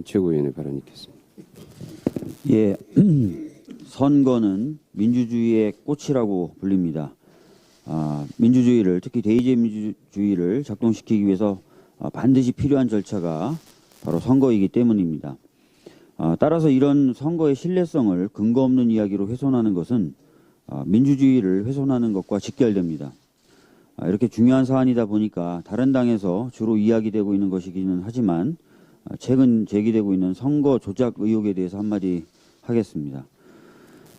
최고위원의 발언 있겠습니다. 예, 선거는 민주주의의 꽃이라고 불립니다. 민주주의를, 특히 대의제 민주주의를 작동시키기 위해서 반드시 필요한 절차가 바로 선거이기 때문입니다. 따라서 이런 선거의 신뢰성을 근거 없는 이야기로 훼손하는 것은 민주주의를 훼손하는 것과 직결됩니다. 이렇게 중요한 사안이다 보니까 다른 당에서 주로 이야기되고 있는 것이기는 하지만 최근 제기되고 있는 선거 조작 의혹에 대해서 한마디 하겠습니다.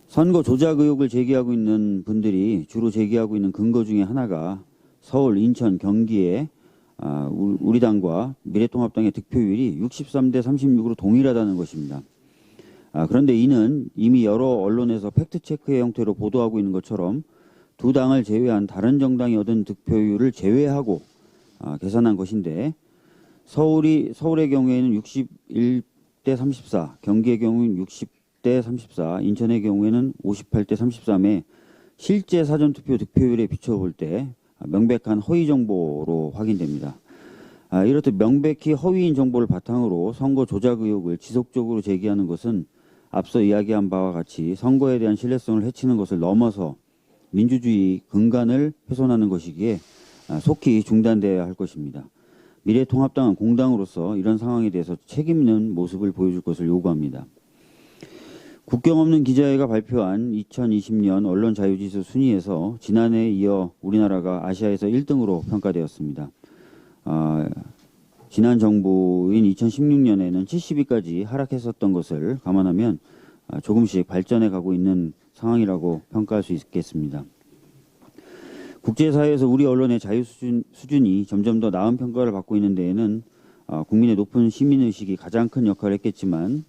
선거 조작 의혹을 제기하고 있는 분들이 주로 제기하고 있는 근거 중에 하나가 서울, 인천, 경기에 우리 당과 미래통합당의 득표율이 63대 36으로 동일하다는 것입니다. 그런데 이는 이미 여러 언론에서 팩트체크의 형태로 보도하고 있는 것처럼 두 당을 제외한 다른 정당이 얻은 득표율을 제외하고 계산한 것인데 서울의 경우에는 61대 34, 경기의 경우는 60대 34, 인천의 경우에는 58대 33에 실제 사전투표 득표율에 비춰볼 때 명백한 허위 정보로 확인됩니다. 이렇듯 명백히 허위인 정보를 바탕으로 선거 조작 의혹을 지속적으로 제기하는 것은 앞서 이야기한 바와 같이 선거에 대한 신뢰성을 해치는 것을 넘어서 민주주의 근간을 훼손하는 것이기에 속히 중단되어야 할 것입니다. 미래통합당은 공당으로서 이런 상황에 대해서 책임 있는 모습을 보여줄 것을 요구합니다. 국경 없는 기자회가 발표한 2020년 언론 자유지수 순위에서 지난해에 이어 우리나라가 아시아에서 1등으로 평가되었습니다. 지난 정부인 2016년에는 70위까지 하락했었던 것을 감안하면 조금씩 발전해 가고 있는 상황이라고 평가할 수 있겠습니다. 국제사회에서 우리 언론의 자유 수준이 점점 더 나은 평가를 받고 있는 데에는 국민의 높은 시민의식이 가장 큰 역할을 했겠지만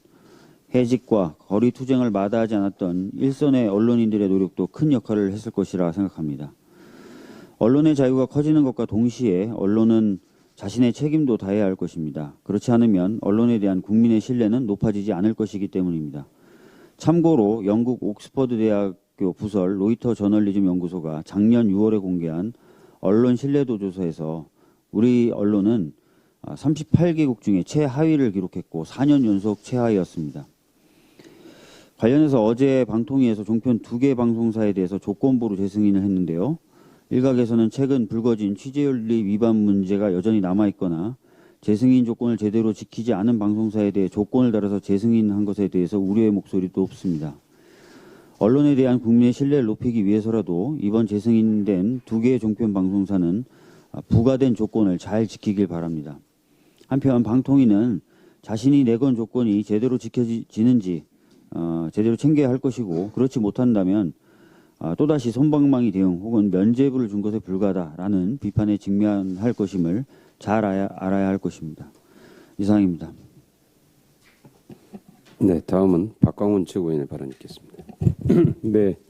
해직과 거리 투쟁을 마다하지 않았던 일선의 언론인들의 노력도 큰 역할을 했을 것이라 생각합니다. 언론의 자유가 커지는 것과 동시에 언론은 자신의 책임도 다해야 할 것입니다. 그렇지 않으면 언론에 대한 국민의 신뢰는 높아지지 않을 것이기 때문입니다. 참고로 영국 옥스퍼드 대학교 부설 로이터 저널리즘 연구소가 작년 6월에 공개한 언론 신뢰도 조사에서 우리 언론은 38개국 중에 최하위를 기록했고 4년 연속 최하위였습니다. 관련해서 어제 방통위에서 종편 2개 방송사에 대해서 조건부로 재승인을 했는데요. 일각에서는 최근 불거진 취재윤리 위반 문제가 여전히 남아있거나 재승인 조건을 제대로 지키지 않은 방송사에 대해 조건을 달아서 재승인한 것에 대해서 우려의 목소리도 높습니다. 언론에 대한 국민의 신뢰를 높이기 위해서라도 이번 재승인된 2개의 종편 방송사는 부과된 조건을 잘 지키길 바랍니다. 한편 방통위는 자신이 내건 조건이 제대로 지켜지는지 제대로 챙겨야 할 것이고 그렇지 못한다면 또다시 솜방망이 대응 혹은 면죄부를 준 것에 불과하다라는 비판에 직면할 것임을 잘 알아야 할 것입니다. 이상입니다. 네, 다음은 박광훈 최고위원의 발언 있겠습니다. 네.